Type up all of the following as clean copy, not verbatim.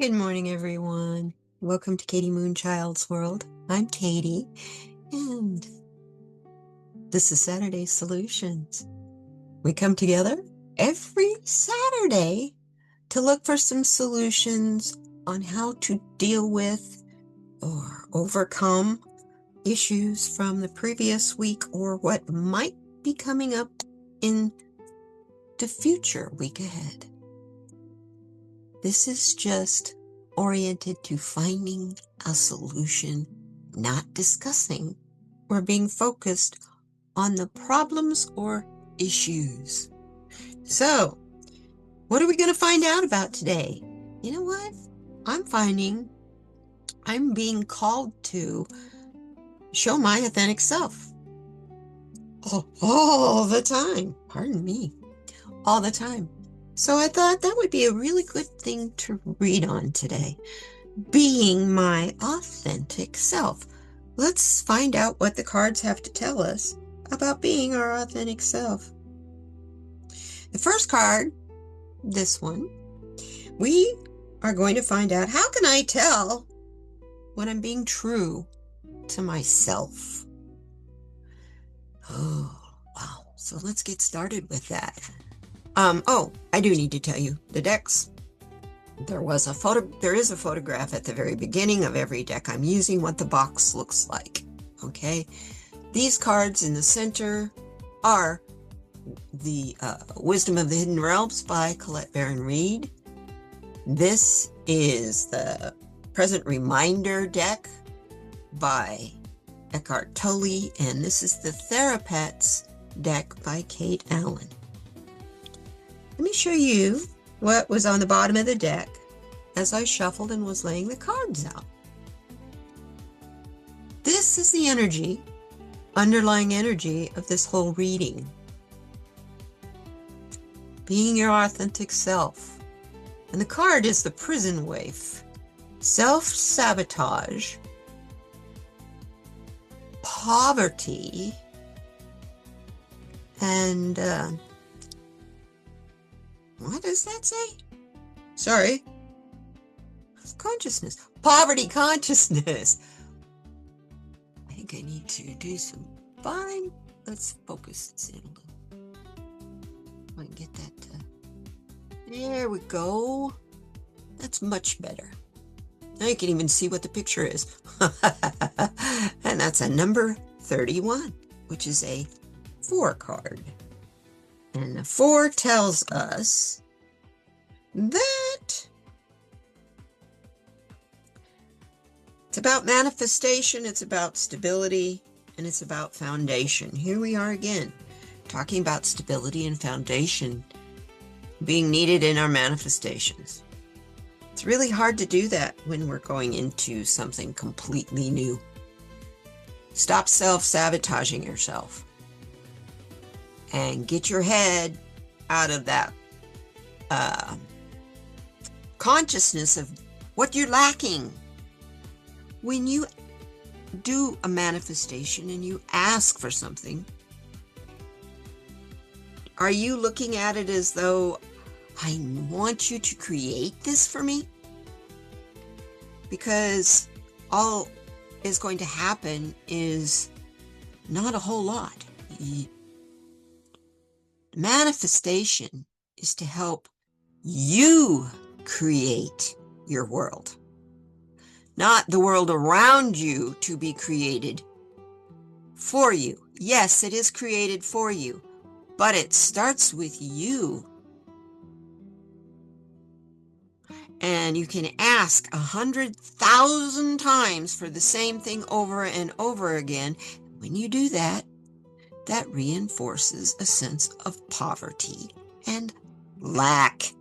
Good morning, everyone. Welcome to Katie Moonchild's World. I'm Katie, and this is Saturday Solutions. We come together every Saturday to look for some solutions on how to deal with or overcome issues from the previous week or what might be coming up in the future week ahead. This is just oriented to finding a solution, not discussing or being focused on the problems or issues. So, what are we going to find out about today? You know what? I'm finding I'm being called to show my authentic self. All the time. Pardon me. All the time. So I thought that would be a really good thing to read on today. Being my authentic self. Let's find out what the cards have to tell us about being our authentic self. The first card, this one, we are going to find out, how can I tell when I'm being true to myself? Oh, wow. So let's get started with that. I do need to tell you, the decks, there is a photograph at the very beginning of every deck I'm using, what the box looks like. Okay. These cards in the center are the Wisdom of the Hidden Realms by Colette Baron Reed. This is the Present Reminder deck by Eckhart Tolle, and this is the Therapets deck by Kate Allen. Let me show you what was on the bottom of the deck as I shuffled and was laying the cards out. This is the energy, underlying energy of this whole reading. Being your authentic self. And the card is the prison waif. Self-sabotage, poverty, and what does that say? Sorry. Consciousness. Poverty consciousness. I think I need to do some fine. Let's focus this in a little. I can get that. There we go. That's much better. Now you can even see what the picture is. And that's a number 31, which is a 4 card. And the 4 tells us that it's about manifestation, it's about stability, and it's about foundation. Here we are again, talking about stability and foundation being needed in our manifestations. It's really hard to do that when we're going into something completely new. Stop self-sabotaging yourself and get your head out of that consciousness of what you're lacking. When you do a manifestation and you ask for something, are you looking at it as though, I want you to create this for me? Because all is going to happen is not a whole lot. Manifestation is to help you create your world, not the world around you to be created for you. Yes, it is created for you, but it starts with you. And you can ask 100,000 times for the same thing over and over again. When you do that, that reinforces a sense of poverty and lack.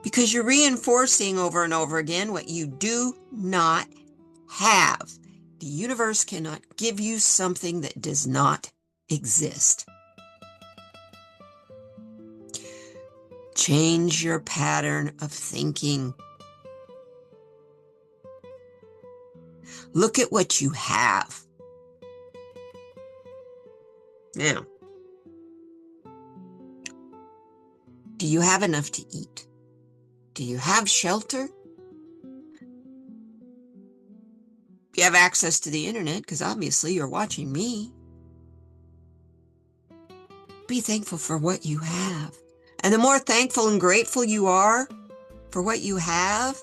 Because you're reinforcing over and over again what you do not have. The universe cannot give you something that does not exist. Change your pattern of thinking. Look at what you have. Now, do you have enough to eat? Do you have shelter? have access to the internet, because obviously you're watching me. Be thankful for what you have. And the more thankful and grateful you are for what you have,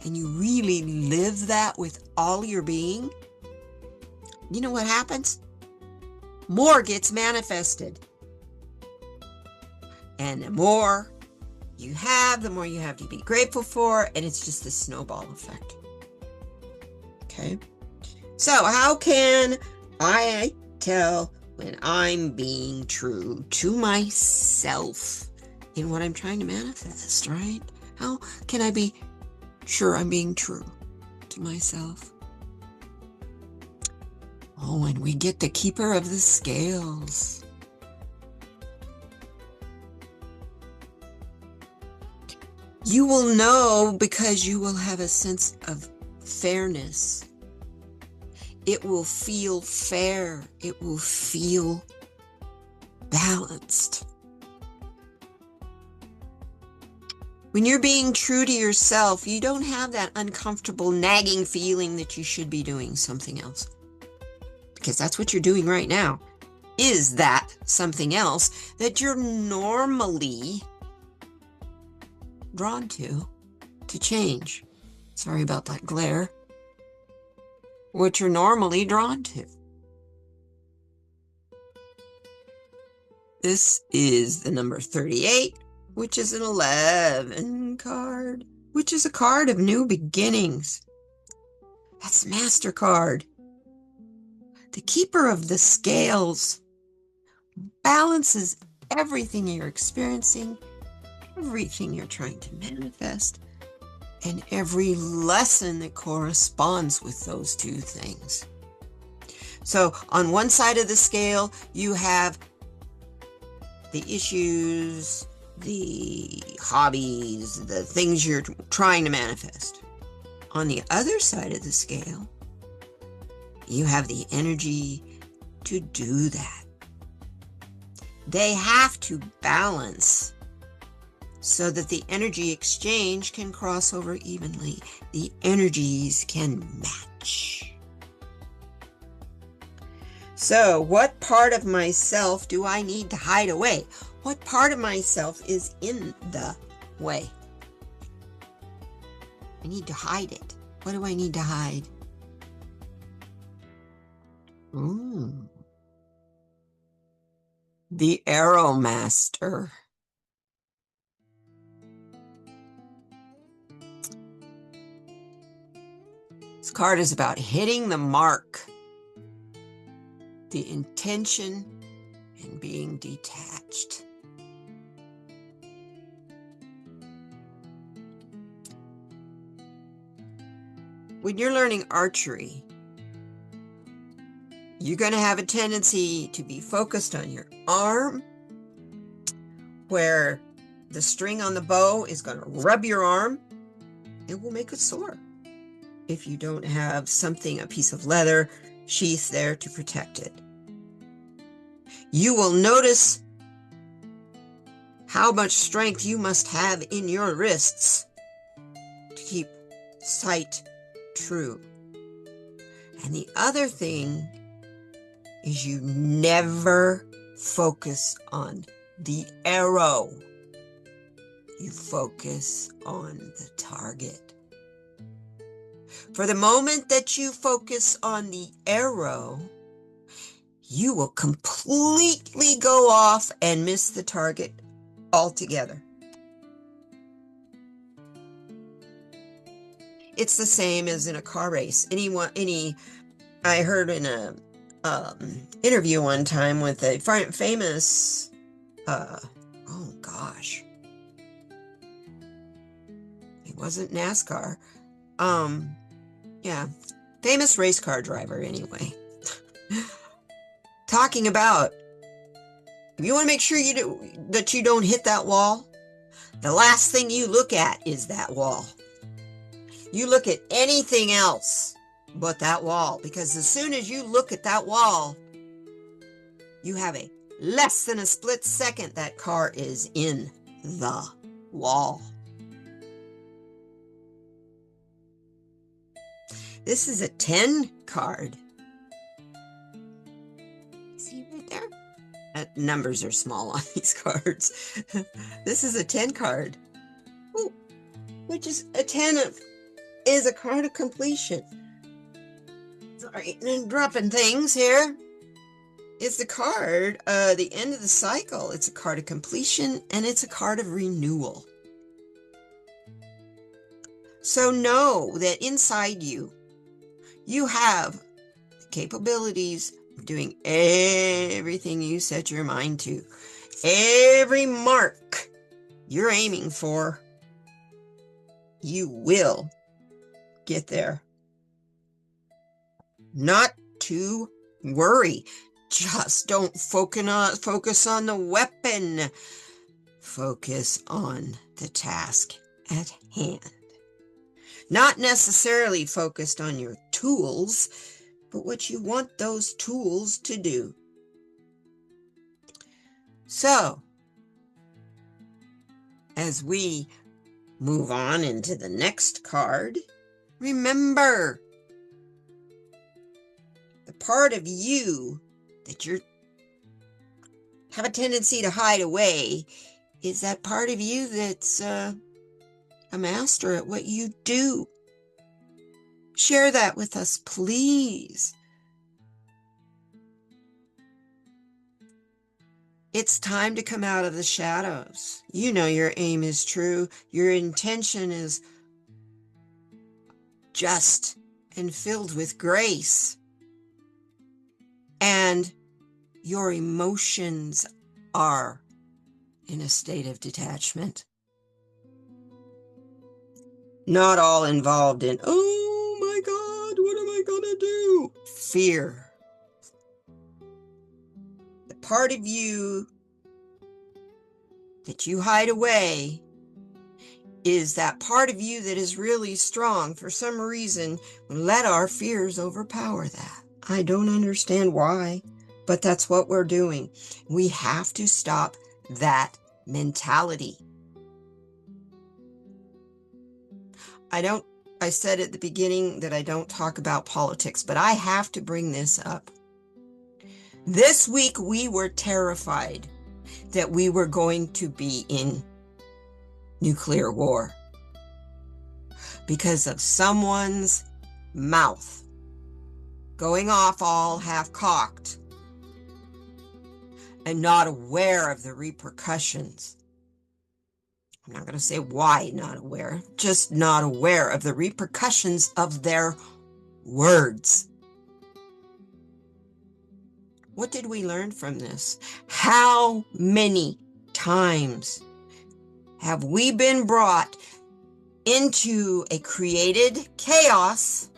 and you really live that with all your being, you know what happens? More gets manifested. And the more you have, the more you have to be grateful for, and it's just a snowball effect. Okay? So how can I tell when I'm being true to myself in what I'm trying to manifest, right? How can I be sure I'm being true to myself? Oh, and we get the keeper of the scales. You will know because you will have a sense of fairness. It will feel fair. It will feel balanced. When you're being true to yourself, you don't have that uncomfortable, nagging feeling that you should be doing something else. Because that's what you're doing right now. Is that something else that you're normally drawn to change? Sorry about that glare. What you're normally drawn to. This is the number 38, which is an 11 card, which is a card of new beginnings. That's MasterCard. The keeper of the scales balances everything you're experiencing, everything you're trying to manifest, and every lesson that corresponds with those two things. So on one side of the scale, you have the issues, the hobbies, the things you're trying to manifest. On the other side of the scale, you have the energy to do that. They have to balance so that the energy exchange can cross over evenly. The energies can match. So, what part of myself do I need to hide away? What part of myself is in the way? I need to hide it. What do I need to hide? The Arrow Master. This card is about hitting the mark, the intention, and being detached. When you're learning archery, you're going to have a tendency to be focused on your arm, where the string on the bow is going to rub your arm. It will make it sore if you don't have something, a piece of leather sheath there to protect it. You will notice how much strength you must have in your wrists to keep sight true. And the other thing is you never focus on the arrow. You focus on the target. For the moment that you focus on the arrow, you will completely go off and miss the target altogether. It's the same as in a car race. I heard in a interview one time with a famous, it wasn't NASCAR. Famous race car driver anyway. Talking about, if you want to make sure that you don't hit that wall, the last thing you look at is that wall. You look at anything else but that wall, because as soon as you look at that wall, you have a less than a split second that car is in the wall. This is a 10 card. See right there? Numbers are small on these cards. This is a 10 card. Ooh, which is a 10 is a card of completion. Sorry, and dropping things here. It's the card, the end of the cycle. It's a card of completion, and it's a card of renewal. So know that inside you, you have the capabilities of doing everything you set your mind to. Every mark you're aiming for, you will get there. Not to worry. Just don't focus on the weapon. Focus on the task at hand. Not necessarily focused on your tools, but what you want those tools to do. So, as we move on into the next card, remember the part of you that you have a tendency to hide away is that part of you that's a master at what you do. Share that with us, please. It's time to come out of the shadows. You know your aim is true. Your intention is just and filled with grace. And your emotions are in a state of detachment. Not all involved in, oh my God, what am I going to do? Fear. The part of you that you hide away is that part of you that is really strong. For some reason, let our fears overpower that. I don't understand why, but that's what we're doing. We have to stop that mentality. I said at the beginning that I don't talk about politics, but I have to bring this up. This week we were terrified that we were going to be in nuclear war because of someone's mouth going off all half-cocked and not aware of the repercussions. I'm not going to say why not aware, just not aware of the repercussions of their words. What did we learn from this? How many times have we been brought into a created chaos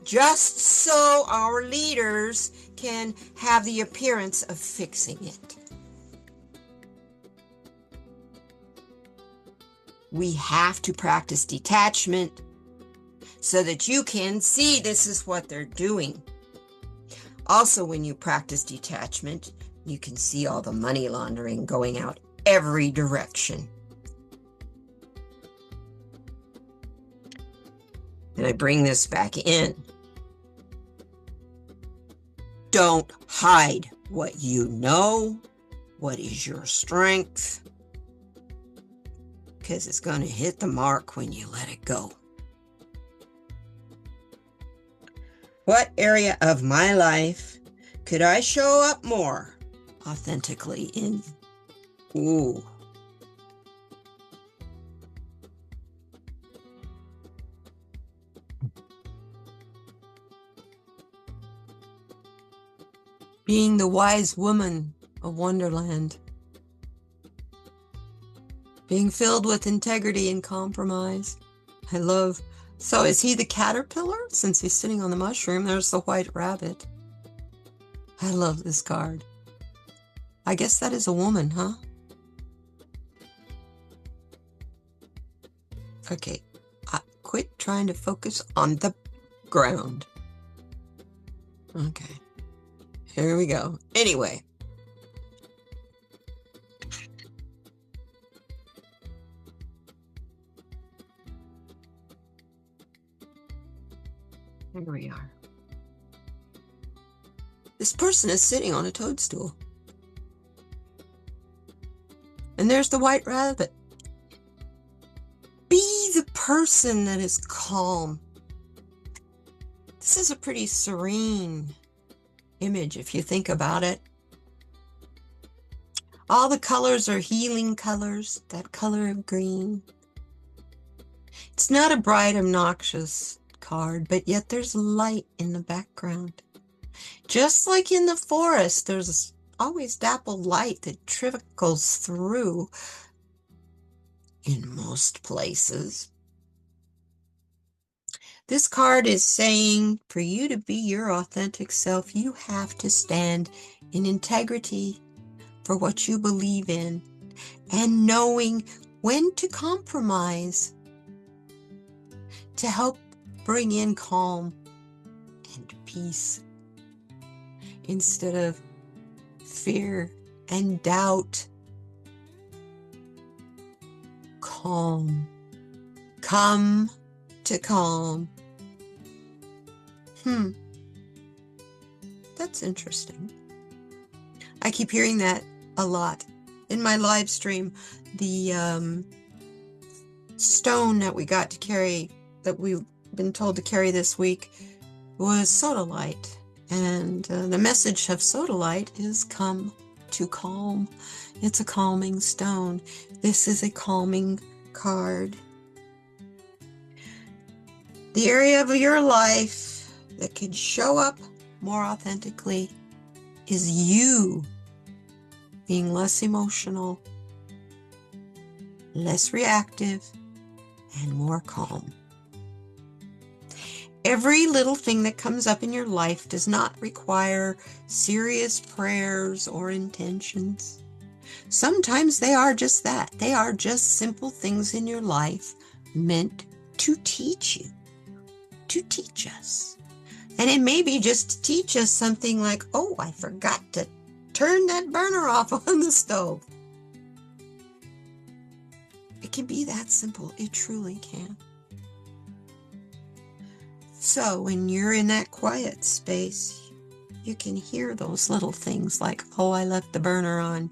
just so our leaders can have the appearance of fixing it? We have to practice detachment so that you can see this is what they're doing. Also, when you practice detachment, you can see all the money laundering going out every direction. And I bring this back in. Don't hide what you know, what is your strength, because it's going to hit the mark when you let it go. What area of my life could I show up more authentically in? Ooh. Being the wise woman of Wonderland. Being filled with integrity and compromise. I love. So is he the caterpillar? Since he's sitting on the mushroom, there's the white rabbit. I love this card. I guess that is a woman, huh? Okay, quit trying to focus on the ground. Okay, here we go. Anyway. Here we are. This person is sitting on a toadstool. And there's the white rabbit. Be the person that is calm. This is a pretty serene image if you think about it. All the colors are healing colors, that color of green. It's not a bright, obnoxious card, but yet there's light in the background. Just like in the forest, there's always dappled light that trickles through in most places. This card is saying for you to be your authentic self, you have to stand in integrity for what you believe in and knowing when to compromise to help bring in calm and peace instead of fear and doubt. Calm. Come to calm. That's interesting. I keep hearing that a lot. In my live stream, the stone that we got to carry, that we've been told to carry this week, was sodalite. And the message of sodalite is come to calm. It's a calming stone. This is a calming card. The area of your life that could show up more authentically is you being less emotional, less reactive, and more calm. Every little thing that comes up in your life does not require serious prayers or intentions. Sometimes they are just that. They are just simple things in your life meant to teach you, to teach us. And it may be just to teach us something like, oh, I forgot to turn that burner off on the stove. It can be that simple. It truly can. So when you're in that quiet space, you can hear those little things like, oh, I left the burner on.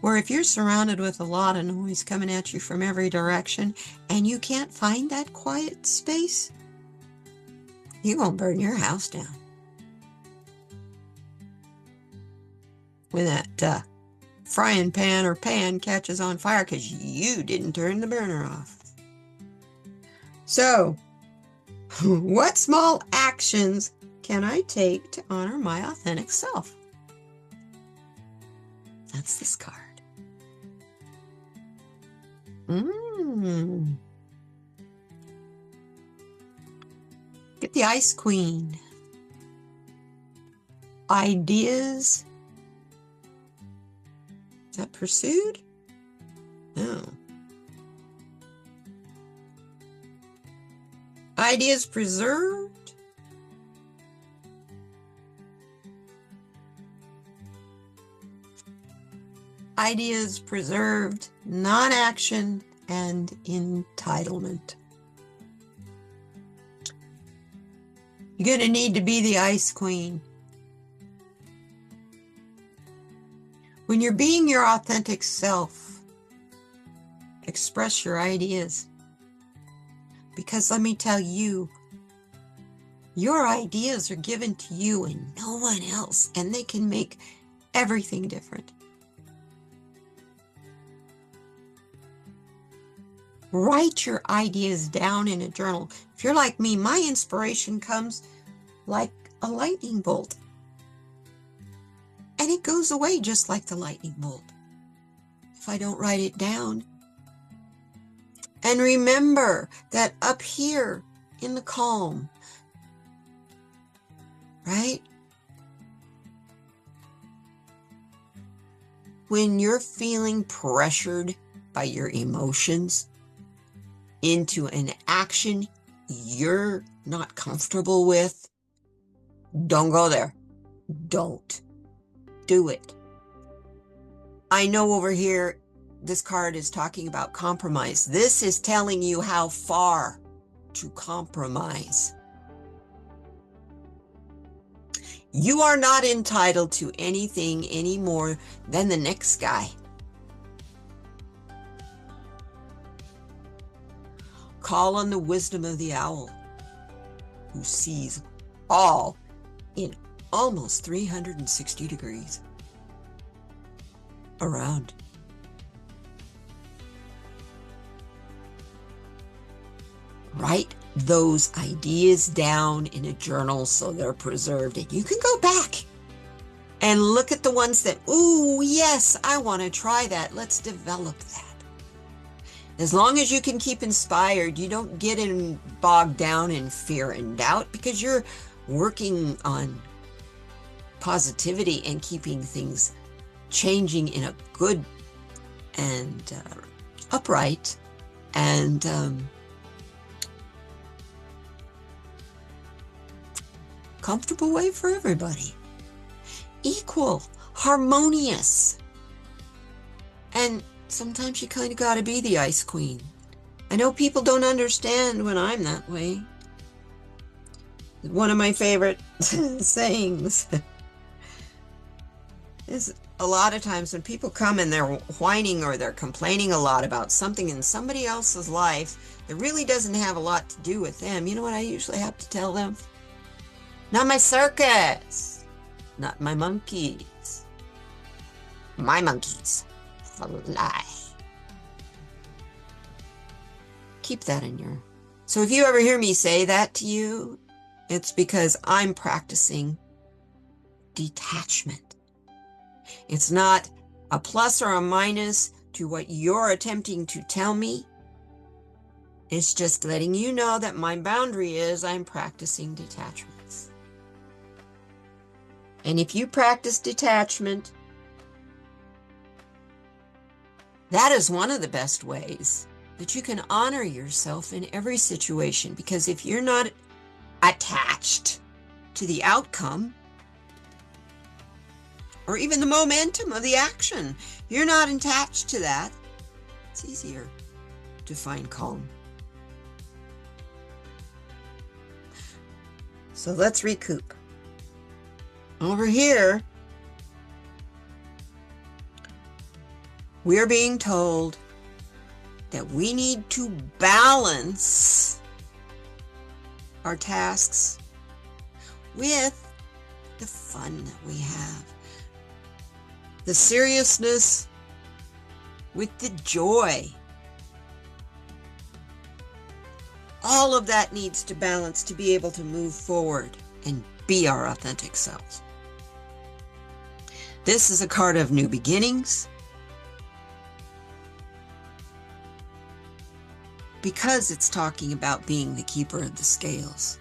Or if you're surrounded with a lot of noise coming at you from every direction and you can't find that quiet space, you're going to burn your house down. When that frying pan or pan catches on fire because you didn't turn the burner off. So, what small actions can I take to honor my authentic self? That's this card. Get the Ice Queen. Ideas. Is that pursued? No. Ideas preserved. Ideas preserved, non-action, and entitlement. You're going to need to be the Ice Queen. When you're being your authentic self, express your ideas. Because let me tell you, your ideas are given to you and no one else, and they can make everything different. Write your ideas down in a journal. If you're like me, my inspiration comes like a lightning bolt. And it goes away just like the lightning bolt if I don't write it down. And remember that up here in the calm, right? When you're feeling pressured by your emotions into an action you're not comfortable with, don't go there. Don't do it. I know over here, this card is talking about compromise. This is telling you how far to compromise. You are not entitled to anything any more than the next guy. Call on the wisdom of the owl, who sees all in almost 360 degrees around. Write those ideas down in a journal so they're preserved, and you can go back and look at the ones that, ooh, yes, I want to try that. Let's develop that. As long as you can keep inspired, you don't get bogged down in fear and doubt, because you're working on positivity and keeping things changing in a good and upright and comfortable way for everybody. Equal, harmonious. And sometimes you kind of got to be the ice queen. I know people don't understand when I'm that way. One of my favorite sayings is, a lot of times when people come and they're whining or they're complaining a lot about something in somebody else's life that really doesn't have a lot to do with them, you know what I usually have to tell them? Not my circus, not my monkeys. My monkeys fly. Keep that in your... So if you ever hear me say that to you, it's because I'm practicing detachment. It's not a plus or a minus to what you're attempting to tell me. It's just letting you know that my boundary is I'm practicing detachments. And if you practice detachment, that is one of the best ways that you can honor yourself in every situation. Because if you're not attached to the outcome, or even the momentum of the action, you're not attached to that, it's easier to find calm. So let's recoup. Over here, we're being told that we need to balance our tasks with the fun that we have. The seriousness with the joy. All of that needs to balance to be able to move forward and be our authentic selves. This is a card of new beginnings, because it's talking about being the keeper of the scales.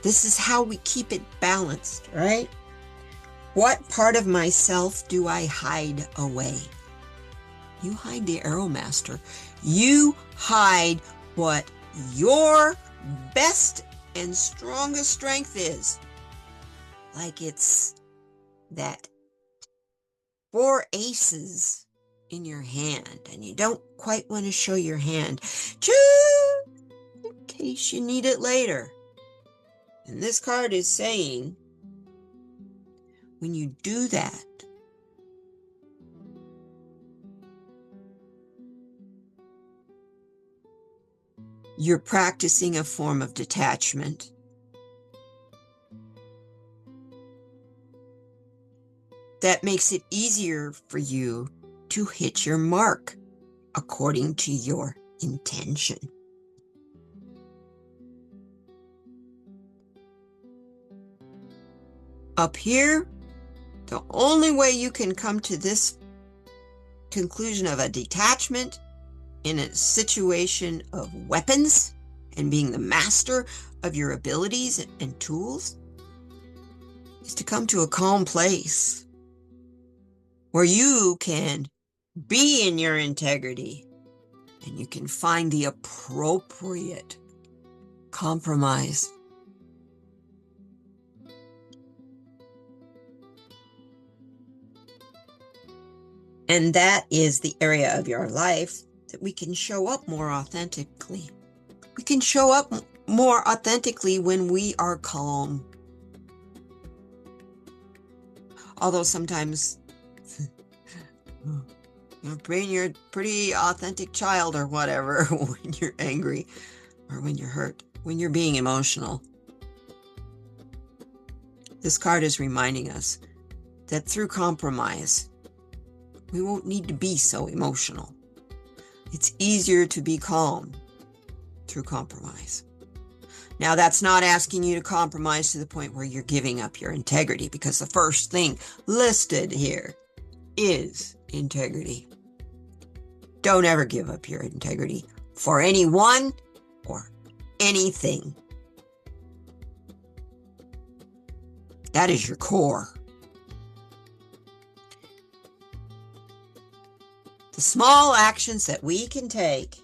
This is how we keep it balanced, right? What part of myself do I hide away? You hide the Arrow Master. You hide what your best and strongest strength is. Like it's that 4 aces in your hand, and you don't quite want to show your hand, just in case you need it later. And this card is saying, when you do that, you're practicing a form of detachment. That makes it easier for you to hit your mark according to your intention. Up here, the only way you can come to this conclusion of a detachment in a situation of weapons and being the master of your abilities and tools is to come to a calm place where you can be in your integrity and you can find the appropriate compromise. And that is the area of your life that we can show up more authentically. We can show up more authentically when we are calm. Although sometimes you're a pretty authentic child or whatever when you're angry or when you're hurt, when you're being emotional. This card is reminding us that through compromise, we won't need to be so emotional. It's easier to be calm through compromise. Now, that's not asking you to compromise to the point where you're giving up your integrity, because the first thing listed here is integrity. Don't ever give up your integrity for anyone or anything. That is your core. The small actions that we can take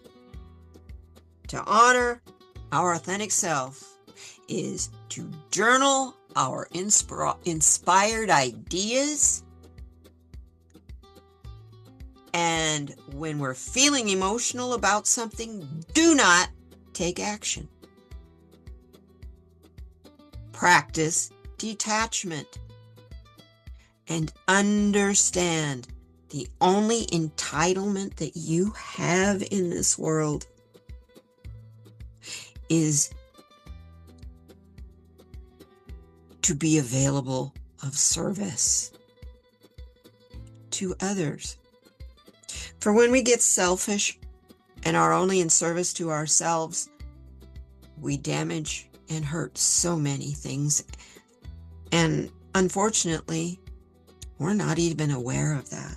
to honor our authentic self is to journal our inspired ideas. And when we're feeling emotional about something, do not take action. Practice detachment and understand the only entitlement that you have in this world is to be available of service to others. For when we get selfish and are only in service to ourselves, we damage and hurt so many things. And unfortunately, we're not even aware of that.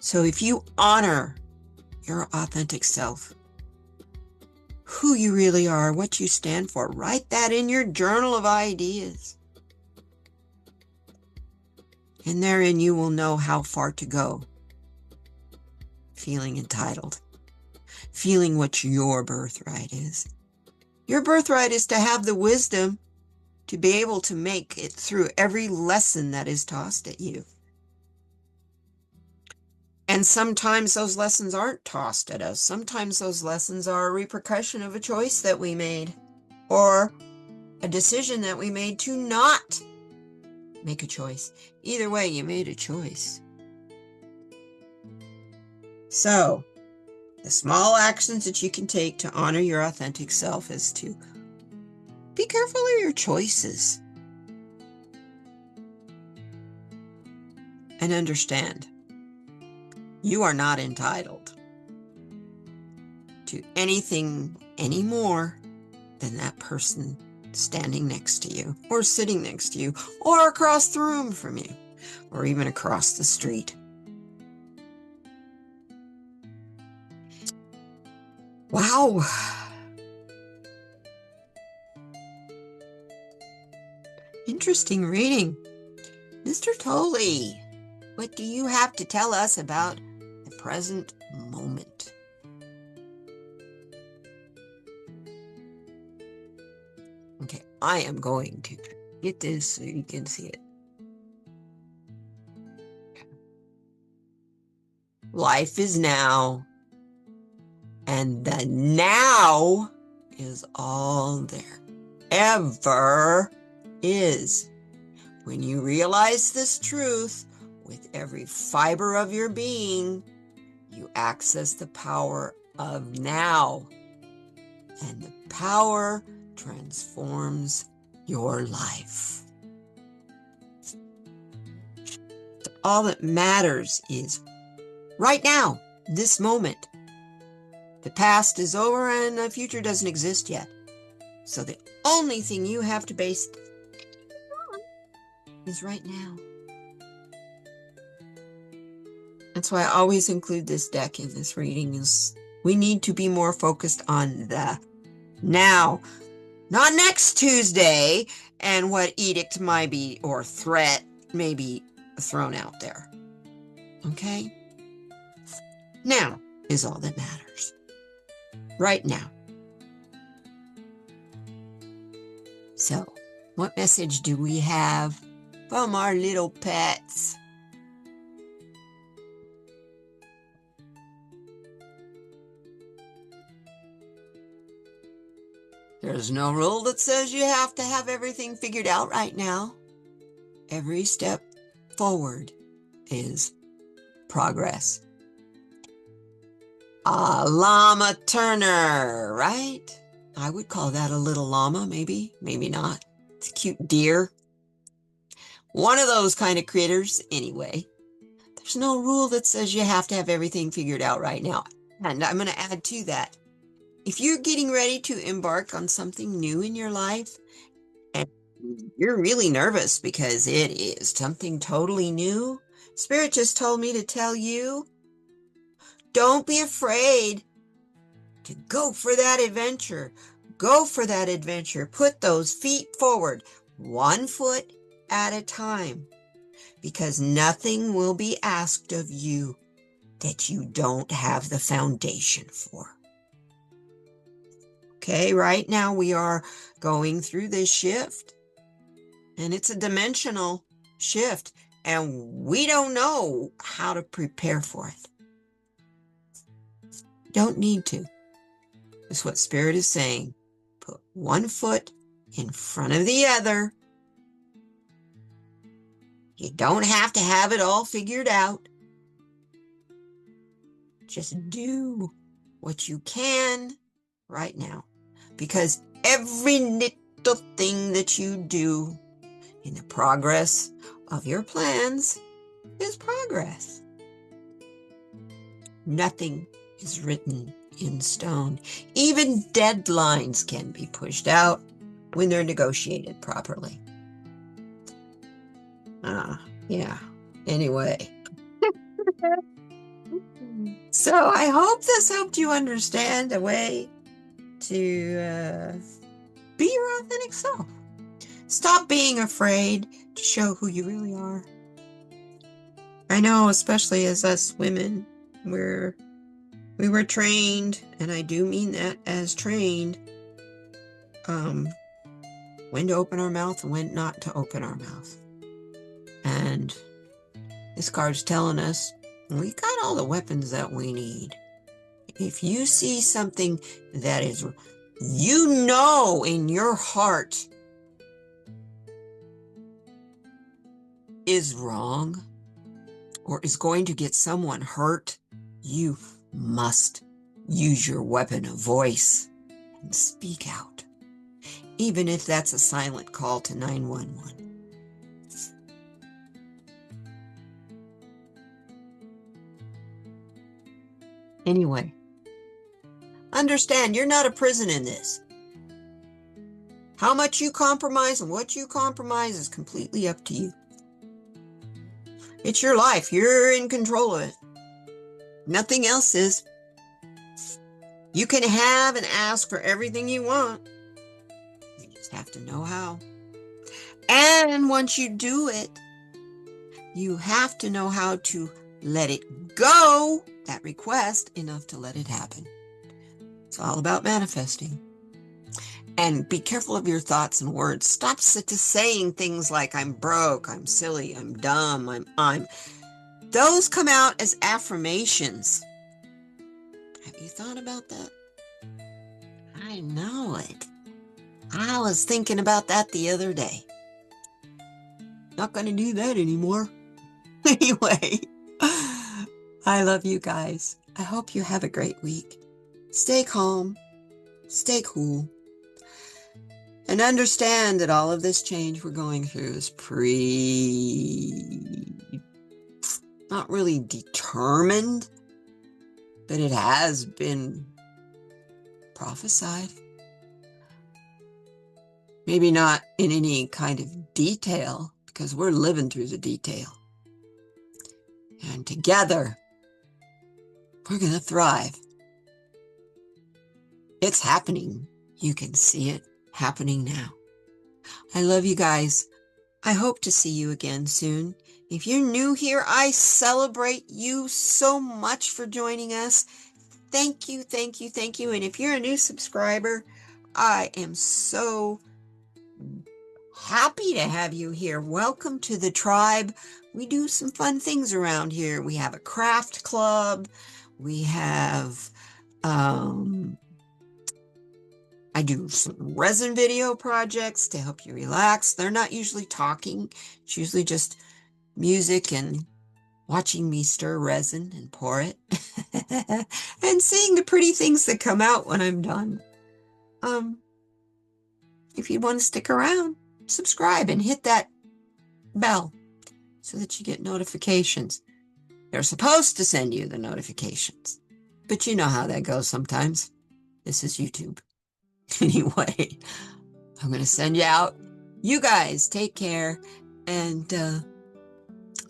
So if you honor your authentic self, who you really are, what you stand for, write that in your journal of ideas. And therein you will know how far to go. Feeling entitled. Feeling what your birthright is. Your birthright is to have the wisdom to be able to make it through every lesson that is tossed at you. And sometimes those lessons aren't tossed at us. Sometimes those lessons are a repercussion of a choice that we made, or a decision that we made to not make a choice. Either way, you made a choice. So, the small actions that you can take to honor your authentic self is to be careful of your choices. And understand, you are not entitled to anything any more than that person standing next to you, or sitting next to you, or across the room from you, or even across the street. Wow. Interesting reading. Mr. Tolley, what do you have to tell us about the present moment? Okay, I am going to get this so you can see it. Life is now, and the now is all there ever is. When you realize this truth with every fiber of your being, you access the power of now, and the power transforms your life. All that matters is right now, this moment. The past is over and the future doesn't exist yet. So the only thing you have to base on is right now. That's why I always include this deck in this reading, is we need to be more focused on the now, not next Tuesday and what edict might be or threat may be thrown out there. Okay? Now is all that matters. Right now. So, what message do we have from our little pets. There's no rule that says you have to have everything figured out right now. Every step forward is progress. A llama Turner, right? I would call that a little llama, maybe not. It's a cute deer. One of those kind of critters, anyway. There's no rule that says you have to have everything figured out right now. And I'm going to add to that. If you're getting ready to embark on something new in your life, and you're really nervous because it is something totally new, Spirit just told me to tell you, don't be afraid to go for that adventure. Go for that adventure. Put those feet forward, 1 foot at a time, because nothing will be asked of you that you don't have the foundation for. Okay, right now we are going through this shift, and it's a dimensional shift, and we don't know how to prepare for it. Don't need to. That's what Spirit is saying. Put 1 foot in front of the other. You don't have to have it all figured out. Just do what you can right now. Because every little thing that you do in the progress of your plans is progress. Nothing is written in stone. Even deadlines can be pushed out when they're negotiated properly. Yeah. Anyway. So I hope this helped you understand a way to be your authentic self. Stop being afraid to show who you really are. I know, especially as us women, we were trained, and I do mean that as trained, when to open our mouth and when not to open our mouth. And this card's telling us we got all the weapons that we need. If you see something that is, you know, in your heart is wrong or is going to get someone hurt, you must use your weapon of voice and speak out, even if that's a silent call to 911. Anyway, understand you're not a prison in this. How much you compromise and what you compromise is completely up to you. It's your life. You're in control of it. Nothing else is. You can have and ask for everything you want. You just have to know how. And once you do it, you have to know how to let it go, that request, enough to let it happen. It's all about manifesting. And be careful of your thoughts and words. Stop saying things like, I'm broke, I'm silly, I'm dumb, I'm. Those come out as affirmations. Have you thought about that? I know it. I was thinking about that the other day. Not going to do that anymore. Anyway, I love you guys. I hope you have a great week. Stay calm, stay cool, and understand that all of this change we're going through is not really determined, but it has been prophesied. Maybe not in any kind of detail, because we're living through the detail. And together, we're going to thrive. It's happening. You can see it happening now. I love you guys. I hope to see you again soon. If you're new here, I celebrate you so much for joining us. Thank you, thank you, thank you. And if you're a new subscriber, I am so Happy to have you here. Welcome to the tribe. We do some fun things around here. We have a craft club. We have, I do some resin video projects to help you relax. They're not usually talking. It's usually just music and watching me stir resin and pour it and seeing the pretty things that come out when I'm done. If you want to stick around, subscribe and hit that bell so that you get notifications. They're supposed to send you the notifications, but you know how that goes sometimes. This is YouTube. Anyway, I'm going to send you out. You guys take care. And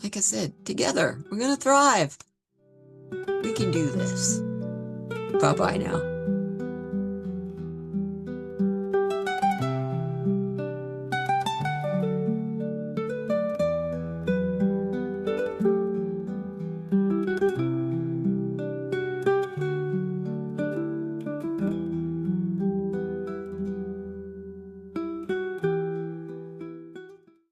like I said, together, we're going to thrive. We can do this. Bye-bye now.